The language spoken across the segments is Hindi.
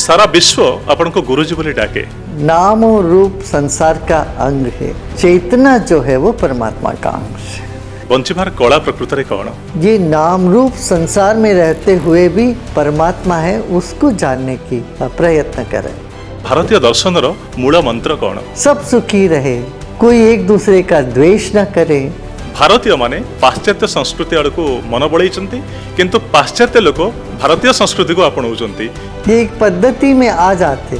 सारा विश्व अपन को गुरुजी बोले डाके। नाम और रूप संसार का अंग है, चेतना जो है वो परमात्मा का अंश है। बंचिबार कला प्रकृत रे कौन? ये नाम रूप संसार में रहते हुए भी परमात्मा है, उसको जानने की प्रयत्न करें। भारतीय दर्शन रो मूल मंत्र कौन? सब सुखी रहे, कोई एक दूसरे का द्वेष न करे। भारतीय माने पाश्चात्य संस्कृति आड़ को मन बढ़ाई, किंतु पाश्चात्य लोक भारतीय संस्कृति को अपनाउछंती। ये एक पद्धति में आ जाते,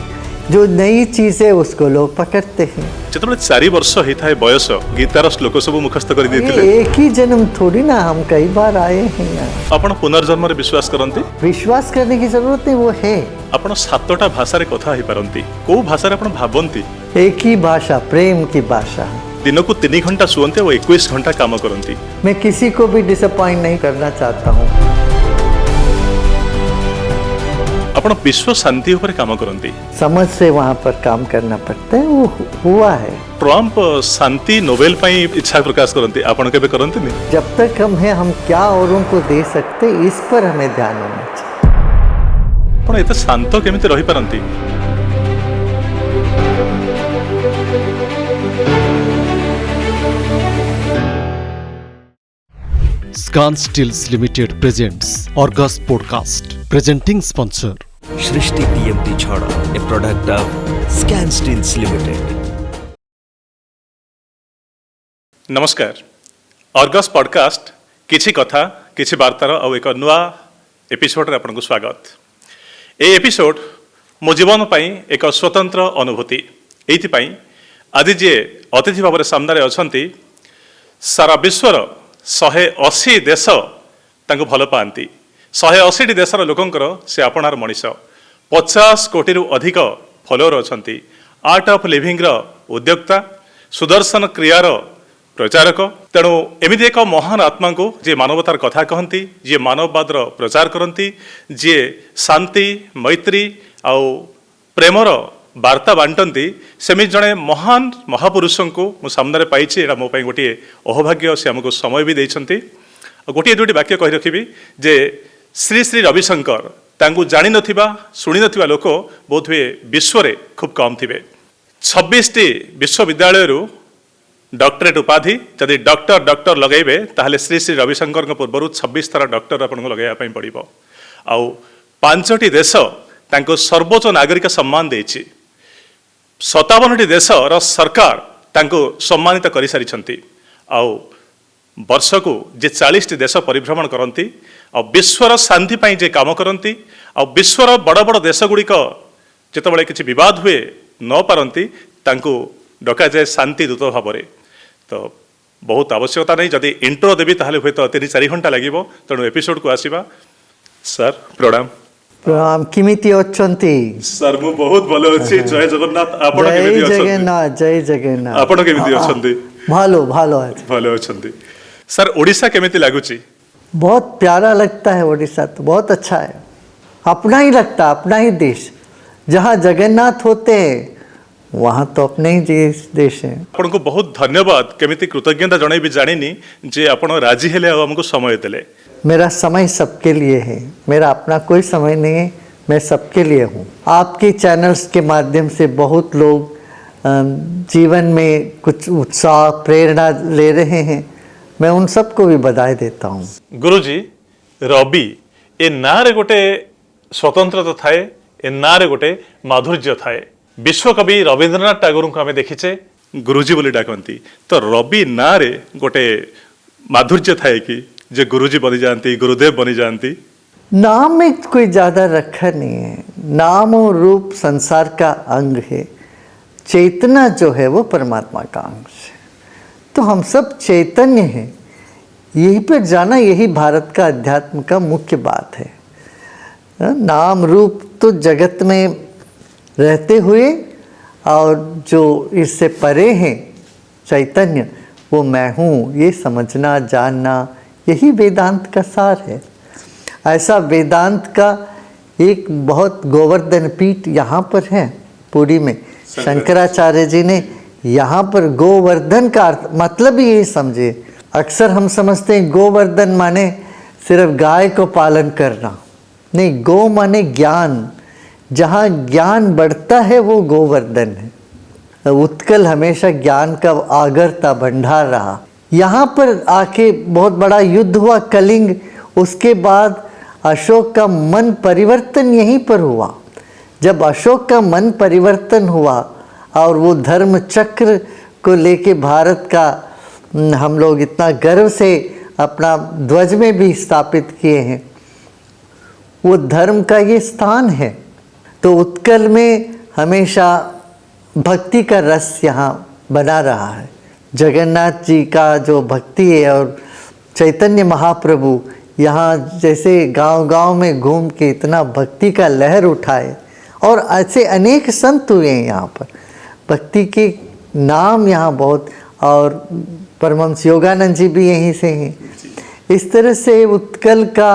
जो नई चीज है उसको लोग पकड़ते हैं। जितने 4 वर्ष होता है बयस गीतार श्लोक सब मुखस्थ कर देते। एक ही जन्म थोड़ी ना, हम कई बार आए हैं यहाँ। अपन पुनर्जन्म रे विश्वास करते? विश्वास करने की जरूरत नहीं, वो है। अपन 7टा भाषा रे कथा ही पारंती, को भाषा रे अपन भाबंती? एक ही भाषा, प्रेम की भाषा। दिन को 3 घंटा सुवंते और 21 घंटा काम करती। मैं किसी को भी डिसअपॉइंट नहीं करना चाहता हूँ। अपन विश्व शांति ऊपर काम करती, समझ से वहाँ पर काम करना पड़ता है, वो हुआ है। ट्रम्प शांति नोबेल पाई इच्छा प्रकाश करती, आपण केबे करंती नहीं? जब तक हम हैं, हम क्या औरों को दे सकते, इस पर हमें ध्यान होना चाहिए। आपण एते शांत केमिति रही पारंती? Scan Steels Limited presents Argus Podcast. Presenting sponsor Shrishti TMT Chhada, a product of Scan Steels Limited. नमस्कार, अर्गस पॉडकास्ट किछि कथा किछि वार्तार और एक नुआ एपिसोड रे आपन को स्वागत। ए एपिसोड मो जीवन पई एक स्वतंत्र अनुभूति। एथि पई आज जे अतिथि भाव रे सामने अछंती, सारा विश्वर 180 देश तांको भल पाती। 180 देशर लोकंकर से आपणार मनीष। 50 कोटी रु अधिक फॉलोअर अछंती। आर्ट ऑफ लिविंग रो उद्योक्ता, सुदर्शन क्रियार प्रचारक। तेणु एमिति एक महान आत्मा को जे मानवतार कथा कहती, जे मानववादर प्रचार करती, जे शांति मैत्री आउ प्रेमर वार्ता बांटती, सेमि जड़े महान महापुरुष को मु सामने पाई। एटा मो पाई गोटे अहोभाग्य, से आमको समय भी देइछंती। गोटे दुटी वाक्य कहि रखिबी जे श्री श्री रविशंकर तांकु जानि नथिबा सुनि नथिबा लोक बहुत हुए विश्व रे खूब कम थिबे। 26टी विश्वविद्यालय रु डॉक्टरेट उपाधि जदि डॉक्टर डॉक्टर लगेबे ताहले श्री श्री रविशंकर पूर्व 26 थर डॉक्टर आपन लगाइबा पई पड़िबो। आउ 5टी देश तांको सर्वोच्च नागरिक सम्मान देछि। 57टी देश रो सरकार तांको सम्मानित करि सारिछंती। आउ वर्ष को जे 40टी देश परिभ्रमण करती, और विश्वर शांति पाई जे काम करती, और विश्वर बड़ बड़ देश गुड़िक जितेबाला किसी विवाद हुए न पारती, तांको डका जाए शांति दूत भाव में। तो बहुत आवश्यकता नहीं, जदि इंट्रो देवी ताहले हुए तो 3-4 घंटा लगिबो। तेणु एपिसोड को आसीबा। सर प्रणाम। प्रणाम। किमिति अछंती? सर मु बहुत भलो अछि। जय जगन्नाथ। आपण केमिति अछंती? जय जगन्नाथ, जय जगन्नाथ। आपण केमिति अछंती? भालो भालो अछि। भलो अछंती। सर ओडिशा केमिति लागुची? बहुत प्यारा लगता है ओडिशा, तो बहुत अच्छा है। अपना ही लगता, अपना ही देश। जहाँ जगन्नाथ होते हैं वहाँ तो अपने ही देश है। आपन को बहुत धन्यवाद, केमिति कृतज्ञता जणाई भी जानिनी जे आपण राजी हेले और हमको समय देले। मेरा समय सबके लिए है, मेरा अपना कोई समय नहीं है, मैं सबके लिए हूँ। आपके चैनल्स के माध्यम से बहुत लोग जीवन में कुछ उत्साह प्रेरणा ले रहे हैं, मैं उन सबको भी बधाई देता हूँ। गुरुजी, रवि ए ना रे गोटे स्वतंत्रता थाए, ए ना रे गोटे माधुर्य थाए। विश्वकवि रवींद्रनाथ टैगोर को आम देखीचे गुरुजी बोली डाकती, तो रवि ना रे गोटे माधुर्य थाए कि जे गुरुजी बनी जानती, गुरुदेव बनी जानती? नाम में कोई ज्यादा रखा नहीं है। नाम और रूप संसार का अंग है, चेतना जो है वो परमात्मा का अंश है। तो हम सब चैतन्य हैं, यही पर जाना, यही भारत का अध्यात्म का मुख्य बात है। नाम रूप तो जगत में रहते हुए, और जो इससे परे हैं चैतन्य, वो मैं हूँ, ये समझना जानना, यही वेदांत का सार है। ऐसा वेदांत का एक बहुत गोवर्धन पीठ यहाँ पर है पुरी में। शंकराचार्य जी ने यहाँ पर गोवर्धन का मतलब ही यही समझे। अक्सर हम समझते हैं गोवर्धन माने सिर्फ गाय को पालन करना, नहीं, गो माने ज्ञान। जहाँ ज्ञान बढ़ता है वो गोवर्धन है। उत्कल हमेशा ज्ञान का आगर था, भंडार रहा। यहाँ पर आके बहुत बड़ा युद्ध हुआ कलिंग, उसके बाद अशोक का मन परिवर्तन यहीं पर हुआ। जब अशोक का मन परिवर्तन हुआ और वो धर्म चक्र को लेके भारत का हम लोग इतना गर्व से अपना ध्वज में भी स्थापित किए हैं, वो धर्म का ये स्थान है। तो उत्कल में हमेशा भक्ति का रस यहाँ बना रहा है। जगन्नाथ जी का जो भक्ति है और चैतन्य महाप्रभु यहाँ जैसे गांव-गांव में घूम के इतना भक्ति का लहर उठाए, और ऐसे अनेक संत हुए हैं यहाँ पर, भक्ति के नाम यहाँ बहुत, और परमहंस योगानंद जी भी यहीं से हैं। इस तरह से उत्कल का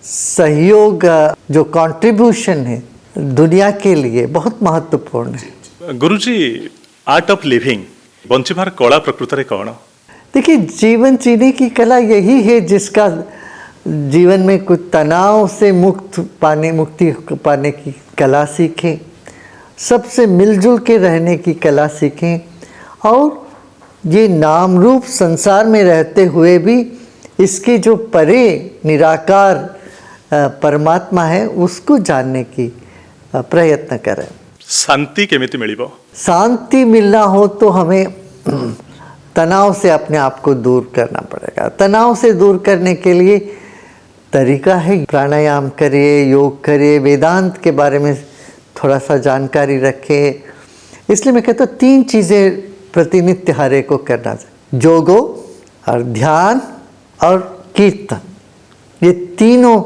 सहयोग, जो कंट्रीब्यूशन है दुनिया के लिए बहुत महत्वपूर्ण है। गुरुजी, आर्ट ऑफ लिविंग बंचिबार कला प्रकृत रे कौन? देखिए, जीवन जीने की कला यही है जिसका जीवन में कुछ तनाव से मुक्ति पाने की कला सीखें, सबसे मिलजुल के रहने की कला सीखें, और ये नाम रूप संसार में रहते हुए भी इसके जो परे निराकार परमात्मा है उसको जानने की प्रयत्न करें। शांति केमिति मिलिबो? शांति मिलना हो तो हमें तनाव से अपने आप को दूर करना पड़ेगा। तनाव से दूर करने के लिए तरीका है, प्राणायाम करिए, योग करिए, वेदांत के बारे में थोड़ा सा जानकारी रखें। इसलिए मैं कहता हूँ 3 चीज़ें प्रतिनित्य हर एक को करना चाहिए, योगो और ध्यान और कीर्तन। ये तीनों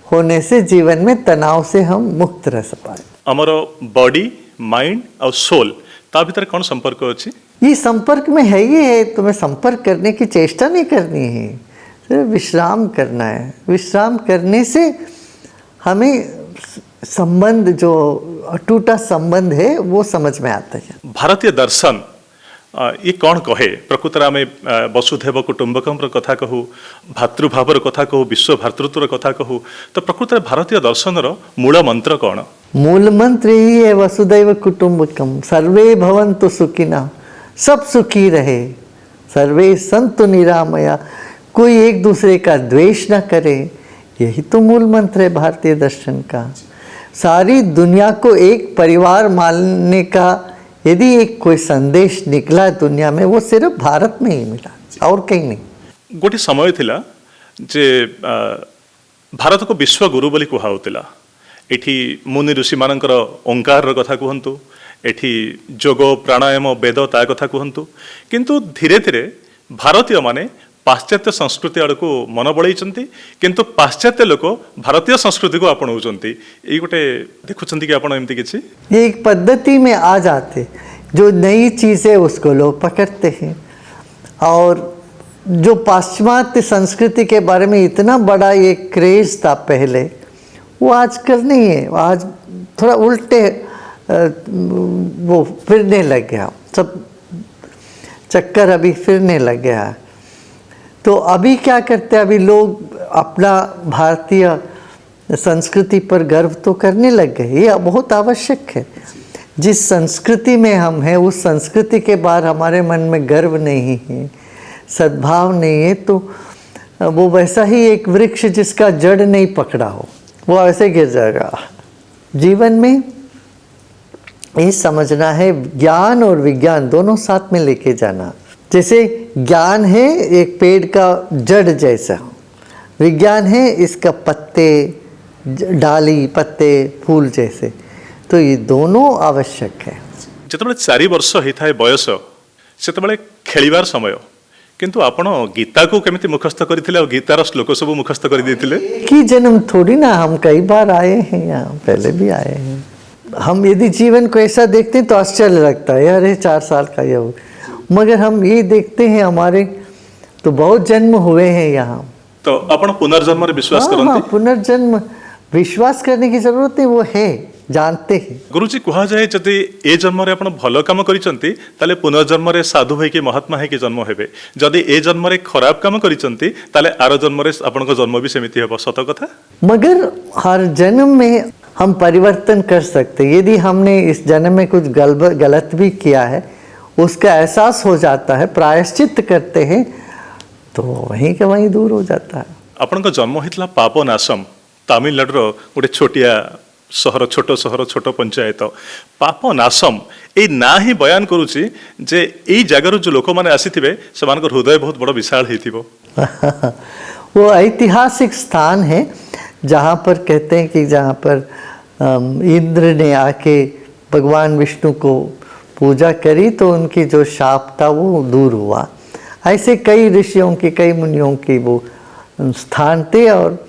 होने से जीवन में तनाव से हम मुक्त रह पाए। हमर बॉडी, माइंड और सोल ता भीतर कौन संपर्क अछि? ये संपर्क में है, ये है, तुम्हें संपर्क करने की चेष्टा नहीं करनी है, सिर्फ विश्राम करना है। विश्राम करने से हमें संबंध, जो अटूटा संबंध है, वो समझ में आता है। भारतीय दर्शन ये कौन कहे? प्रकृत में वसुधैव कुटुंबकम कथा कहू, भातृभावर कथा कहू, विश्व भातृत्वर कथा कहू, तो प्रकृत भारतीय दर्शन मूल मंत्र कौन? मूल मंत्र यही है, वसुधैव कुटुंबकम, सर्वे भवन्तु सुखिनः, सब सुखी रहे, सर्वे सन्तु निरामया, कोई एक दूसरे का द्वेष न करे। यही तो मूल मंत्र है भारतीय दर्शन का। सारी दुनिया को एक परिवार मानने का यदि एक कोई संदेश निकला दुनिया में, वो सिर्फ भारत में ही मिला और कहीं नहीं। गोटे समय थिला जे भारत को विश्व गुरु बोली कुहा होतिला। एठी मुनि ऋषि मानकर ओंकार कथा कहतु, एठी जोग प्राणायाम वेद ता कथा कहतु, किंतु धीरे धीरे भारतीय माने पाश्चात्य संस्कृति आड़ को मन बढ़ाई, किंतु पाश्चात्य लोक भारतीय संस्कृति को अपनाउछंती। ये गोटे देखुछंती कि आपण एमती किछि? ये एक पद्धति में आ जाते, जो नई चीज़ें उसको लोग पकड़ते हैं, और जो पाश्चात्य संस्कृति के बारे में इतना बड़ा ये क्रेज था पहले, वो आजकल नहीं है। आज थोड़ा उल्टे वो फिरने लग गया, सब चक्कर अभी फिरने लग गया। तो अभी क्या करते हैं, अभी लोग अपना भारतीय संस्कृति पर गर्व तो करने लग गए। ये बहुत आवश्यक है। जिस संस्कृति में हम हैं उस संस्कृति के बाहर हमारे मन में गर्व नहीं है, सद्भाव नहीं है, तो वो वैसा ही एक वृक्ष जिसका जड़ नहीं पकड़ा हो, वो ऐसे गिर जाएगा। जीवन में ये समझना है, ज्ञान और विज्ञान दोनों साथ में लेके जाना। जैसे ज्ञान है एक पेड़ का जड़ जैसा, विज्ञान है इसका पत्ते, डाली, पत्ते, फूल जैसे, तो ये दोनों आवश्यक है। जिते 4 वर्ष होता है बयस, से खेलिबार समय, किंतु आपण गीता को केमिति मुखस्थ करथिले और गीतार श्लोक सब मुखस्थ कर देथिले? कि जन्म थोड़ी ना, हम कई बार आए हैं यहाँ, पहले भी आए हैं। हम यदि जीवन को ऐसा देखते हैं तो आश्चर्य लगता है, अरे 4 साल का ये हो, मगर हम ये देखते हैं हमारे तो बहुत जन्म हुए हैं यहाँ। तो अपन पुनर्जन्म रे विश्वास करते? हाँ, पुनर्जन्म विश्वास करने की जरूरत नहीं, वो है, जानते हैं। गुरुजी कहा जाए जदि ए जन्म रे अपन भलो काम करिसंती ताले पुनर्जन्म रे साधु होई के महात्मा है के जन्म हेबे, जदि ए जन्म रे खराब काम करिसंती ताले आरो जन्म रे अपन को जन्म भी सेमिति हेबो। सत कथा। मगर हर जन्म में हम परिवर्तन कर सकते हैं। यदि हमने इस जन्म में कुछ गलत भी किया है, उसका एहसास हो जाता है, प्रायश्चित करते हैं, तो वहीं के वहीं दूर हो जाता है। आपणको जन्म होता पापनाशम, तमिलनाडुर गोटे छोटिया सहर, छोट सहर, छोट पंचायत पापनाशम। ये ना ही बयान करुच्ची जे यही जगार जो लोक मैंने आसीथिबे सेमानकर हृदय बहुत बड़ विशाल होइथिबो। वो ऐतिहासिक स्थान है जहाँ पर कहते हैं कि जहाँ पर इंद्र ने आके भगवान विष्णु को पूजा करी तो उनकी जो शाप था वो दूर हुआ। ऐसे कई ऋषियों की, कई मुनियों की वो स्थान थे और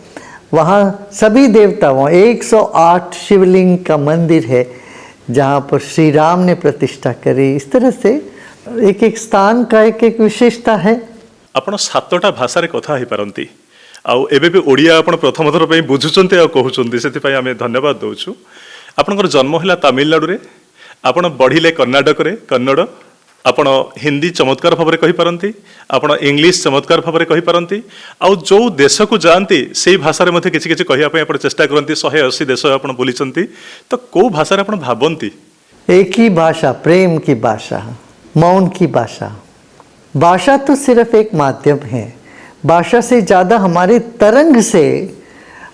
वहाँ सभी देवताओं 108 शिवलिंग का मंदिर है जहाँ पर श्री राम ने प्रतिष्ठा करी। इस तरह से एक एक स्थान का एक एक विशेषता है। आपण 7टा भाषा रे कथा ही पारंती आउ एबे भी ओडिया आपण प्रथम थर पे बुझुचंते आ कहउचंती, सेति पई आमे धन्यवाद दउछु। आपनकर जन्म होला तमिलनाडु रे, आपण बढ़िले कर्नाटक रे कन्नड़, आपण हिंदी चमत्कार भाव में कहि पारंती, आपण इंग्लिश चमत्कार भाव में कहि पारंती, आउ जो देश को जानती से भाषा रे मध्ये किछि किछि कहिया पई आपण चेष्टा करंती। 180 देश आपण बोलिचंती, तो को भाषा रे आपण भाबंती? एक ही भाषा, प्रेम की भाषा, मौन की भाषा। भाषा तो सिर्फ एक माध्यम है, भाषा से ज़्यादा हमारे तरंग से,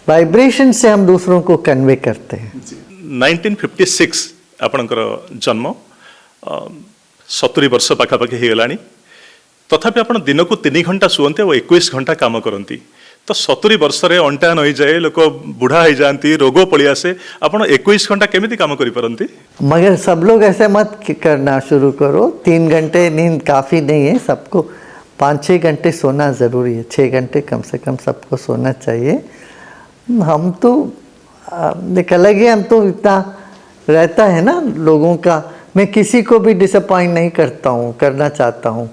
वाइब्रेशन से हम दूसरों को कन्वे करते हैं। 1956 आपणकर जन्म, 70 वर्ष पाखापाखि हो गलानी, तथापि आपण दिन को 3 घंटा शुअंते और 21 घंटा काम करती। तो 70 वर्ष रे अंटा नई जाए, लोक बुढ़ा हो जाती, रोग पड़ी आसे, आपण 21 घंटा केमिति काम करि परंती? मगर सब लोग ऐसे मत करना शुरू करो। 3 घंटे नींद काफ़ी नहीं है, सबको 5-6 घंटे सोना ज़रूरी है। 6 घंटे कम से कम सबको सोना चाहिए। हम तो निकल गए, हम तो इतना रहता है ना लोगों का, मैं किसी को भी डिसअपॉइंट नहीं करता हूँ, करना चाहता हूँ,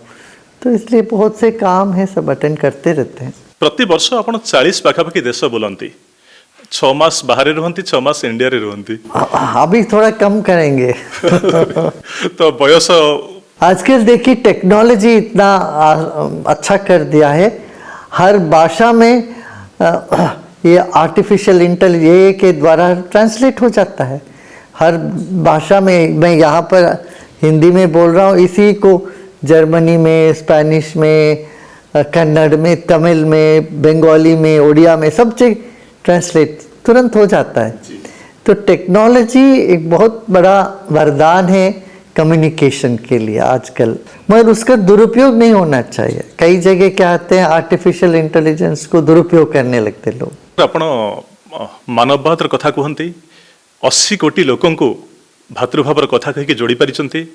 तो इसलिए बहुत से काम है, सब अटेंड करते रहते हैं। प्रति वर्ष आपण 40 पाखापाखि देश बोलती, 6 मास बाहर रहती, 6 मास इंडिया रे रहती। अभी थोड़ा कम करेंगे। तो बयस आजकल देखिए टेक्नोलॉजी इतना अच्छा कर दिया है, हर भाषा में ये आर्टिफिशियल इंटेलिजेंस के द्वारा ट्रांसलेट हो जाता है। हर भाषा में, मैं यहाँ पर हिंदी में बोल रहा हूँ, इसी को जर्मनी में, स्पेनिश में, कन्नड़ में, तमिल में, बंगाली में, उड़िया में, सब जगह ट्रांसलेट तुरंत हो जाता है। तो टेक्नोलॉजी एक बहुत बड़ा वरदान है कम्युनिकेशन के लिए आजकल, मगर उसका दुरुपयोग नहीं होना चाहिए। कई जगह क्या आते हैं, आर्टिफिशियल इंटेलिजेंस को दुरुपयोग करने लगते लोग। आपण मानववाद कथा कहती, 80 कोटी लोकं को भातृभावर कथा कहीकि जोड़ी पारिचंती।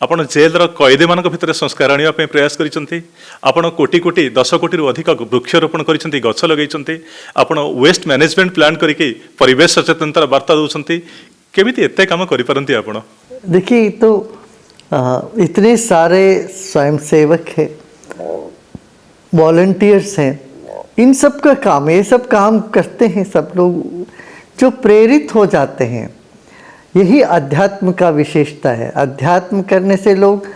आपण जेलर कैदी मान भितर संस्कार आने प्रयास करिसंती। आपण कोटी कोटी 10 कोटी रु अधिक वृक्षरोपण करिसंती, गछ लगैसंती। आपण वेस्ट मैनेजमेंट प्लान करके परिवेश सचेतनता वार्ता दउसंती। केमिति एते काम करि पारंती आपण? देखिए, तो इतने सारे स्वयंसेवक हैं, वॉलंटियर्स हैं, इन सब का काम, ये सब काम करते हैं सब लोग जो प्रेरित हो जाते हैं। यही अध्यात्म का विशेषता है। अध्यात्म करने से लोग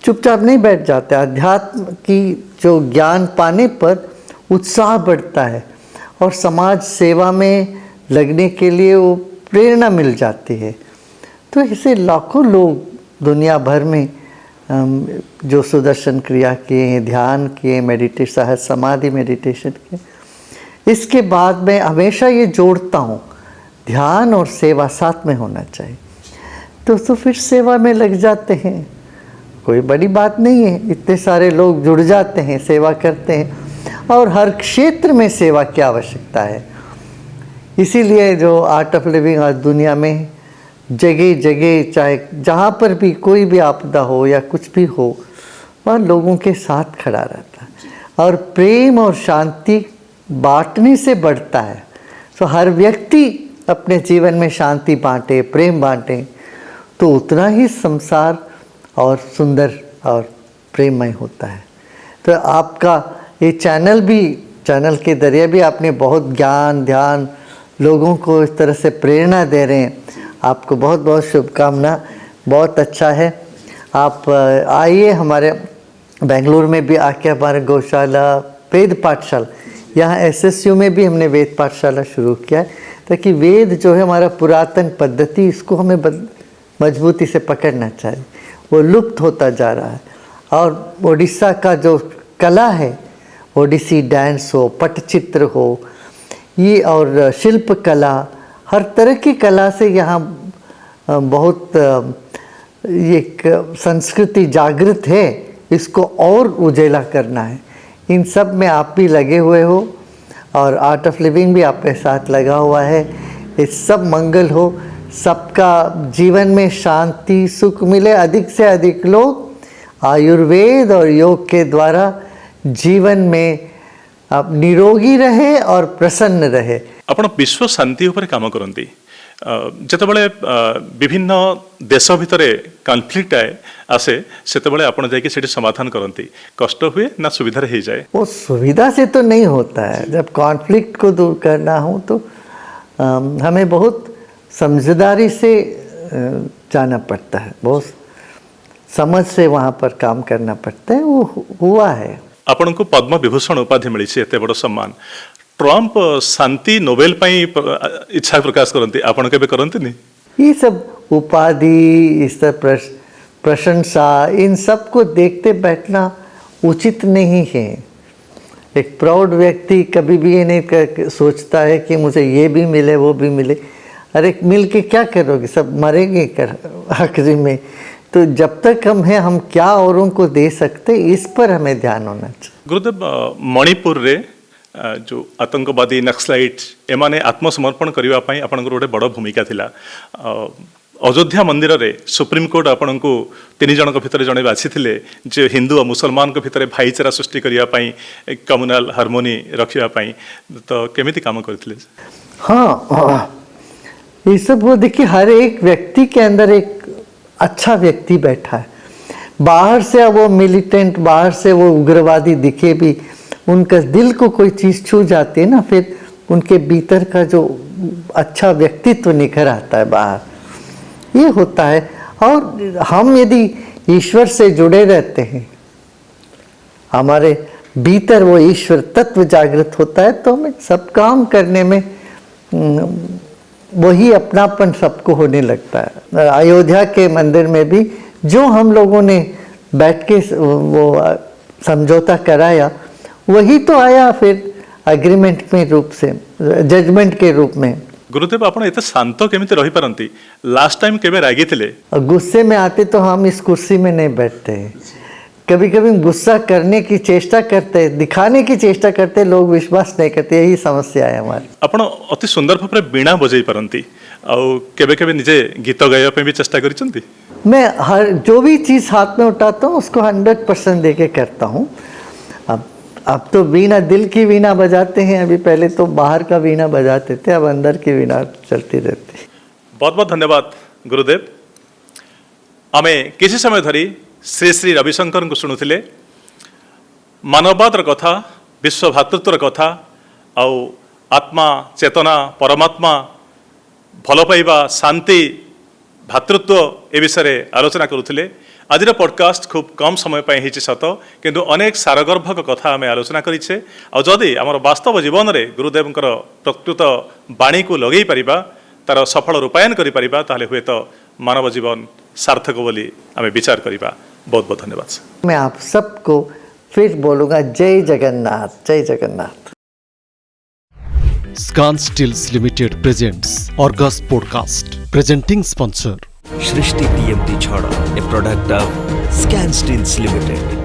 चुपचाप नहीं बैठ जाते। अध्यात्म की जो ज्ञान पाने पर उत्साह बढ़ता है और समाज सेवा में लगने के लिए वो प्रेरणा मिल जाती है। तो ऐसे लाखों लोग दुनिया भर में जो सुदर्शन क्रिया किए हैं, ध्यान किए, मेडिटेशन, समाधि मेडिटेशन किए। इसके बाद मैं हमेशा ये जोड़ता हूँ, ध्यान और सेवा साथ में होना चाहिए। तो फिर सेवा में लग जाते हैं, कोई बड़ी बात नहीं है। इतने सारे लोग जुड़ जाते हैं, सेवा करते हैं, और हर क्षेत्र में सेवा की आवश्यकता है। इसीलिए जो आर्ट ऑफ लिविंग आज दुनिया में जगह जगह, चाहे जहाँ पर भी कोई भी आपदा हो या कुछ भी हो, वहाँ लोगों के साथ खड़ा रहता है। और प्रेम और शांति बांटने से बढ़ता है। तो हर व्यक्ति अपने जीवन में शांति बांटे, प्रेम बांटे, तो उतना ही संसार और सुंदर और प्रेममय होता है। तो आपका ये चैनल के जरिए भी आपने बहुत ज्ञान, ध्यान, लोगों को इस तरह से प्रेरणा दे रहे हैं। आपको बहुत बहुत शुभकामना, बहुत अच्छा है। आप आइए, हमारे बेंगलुरु में भी आके हमारे गौशाला, वेद पाठशाला, यहाँ SSU में भी हमने वेद पाठशाला शुरू किया है। ताकि वेद जो है हमारा पुरातन पद्धति, इसको हमें मजबूती से पकड़ना चाहिए। वो लुप्त होता जा रहा है। और ओडिशा का जो कला है, ओडिसी डांस हो, पटचित्र हो, ये और शिल्प कला, हर तरह की कला से यहाँ बहुत एक संस्कृति जागृत है। इसको और उजेला करना है। इन सब में आप भी लगे हुए हो और आर्ट ऑफ लिविंग भी आपके साथ लगा हुआ है। ये सब मंगल हो, सबका जीवन में शांति सुख मिले। अधिक से अधिक लोग आयुर्वेद और योग के द्वारा जीवन में आप निरोगी रहे और प्रसन्न रहे। आपण विश्व शांति उपर काम करती जितेबाला विभिन्न देश भितर कन्फ्लिक्ट आसे सेतेबाला आपण जाके सेठी समाधान करती, कष्ट हुए ना सुविधा हो जाए? वो सुविधा से तो नहीं होता है। जब कॉन्फ्लिक्ट को दूर करना हो तो हमें बहुत समझदारी से जाना पड़ता है, बहुत समझ से वहाँ पर काम करना पड़ता है। वो हुआ है। आपण को पद्म विभूषण उपाधि मिली एत बड़ सम्मान। ट्रम्प शांति नोबेल पाई इच्छा प्रकाश करते, आपण केबे करते नहीं? ये सब उपाधि, इस सब प्रशंसा, इन सब को देखते बैठना उचित नहीं है। एक प्राउड व्यक्ति कभी भी ये नहीं सोचता है कि मुझे ये भी मिले वो भी मिले। अरे मिल के क्या करोगे, सब मरेंगे आखिरी में। तो जब तक हम हैं, हम क्या औरों को दे सकते, इस पर हमें ध्यान होना चाहिए। गुरुदेव, मणिपुर रे जो आतंकवादी नक्सलाइट एमाने आत्मसमर्पण करने पाई आपनकर गोटे बड़ भूमिका थिला। अयोध्या मंदिर रे सुप्रीम कोर्ट आपन को 3 जनक भितर जणे बाछिथिले जे हिंदू और मुसलमान के भितर भाईचारा सृष्टि करिया पाई, कम्युनल हार्मोनी रखिया पाई, तो केमिति काम करथिले? हाँ, ये सब वो देखिए, हर एक व्यक्ति के अंदर एक अच्छा व्यक्ति बैठा है। बाहर से वो मिलिटेंट, बाहर से वो उग्रवादी दिखे भी, उनका दिल को कोई चीज़ छू जाती है ना, फिर उनके भीतर का जो अच्छा व्यक्तित्व निखर आता है बाहर। ये होता है। और हम यदि ईश्वर से जुड़े रहते हैं, हमारे भीतर वो ईश्वर तत्व जागृत होता है, तो हमें सब काम करने में वही अपनापन सबको होने लगता है। अयोध्या के मंदिर में भी जो हम लोगों ने बैठ के वो समझौता कराया, वही तो आया फिर एग्रीमेंट में रूप से, जजमेंट के रूप में। गुरुदेव, आपण एते शांत केमिति रही पारंती? लास्ट टाइम केबे रागी थिले? गुस्से में आते तो हम इस कुर्सी में नहीं बैठते हैं। कभी कभी गुस्सा करने की चेष्टा करते, दिखाने की चेष्टा करते, लोग विश्वास नहीं करते। यही समस्या है हमारी। आपण अति सुंदर भाव में वीणा बजाई पारंती, आउ केबे केबे निजे गीत गाइबा पे भी चेष्टा करिसंती? मैं हर जो भी चीज़ हाथ में उठाता हूँ उसको 100% देके करता हूँ। अब तो वीणा, दिल की वीणा बजाते हैं। अभी पहले तो बाहर का वीणा बजाते थे, अब अंदर की वीणा चलती रहती। बहुत बहुत धन्यवाद गुरुदेव। आमे किसी समय धरी श्री श्री रविशंकर को शुणुले मानववादर कथा, विश्व भातृत्वर कथा, आउ आत्मा, चेतना, परमात्मा, भल पाइबा, शांति, भातृत्व ए विषय आलोचना करुले। आज पॉडकास्ट खूब कम समय पाई सत, किंतु अनेक सारगर्भक कथा आम आलोचना करें। आदि आम वास्तव जीवन में गुरुदेवंकर प्रकृत बाणी को लगे पारिबा, तार सफल रूपायन करि परिबा, ताहले हुए तो मानव जीवन सार्थक बोली आम विचार करिबा। बहुत बहुत धन्यवाद। मैं आप सबको फिर बोलूँगा, जय जगन्नाथ, जय Jagannath. Scan Steels Limited presents Argus Podcast. Presenting sponsor Shrishti TMT Chhada, a product of Scan Steels Limited.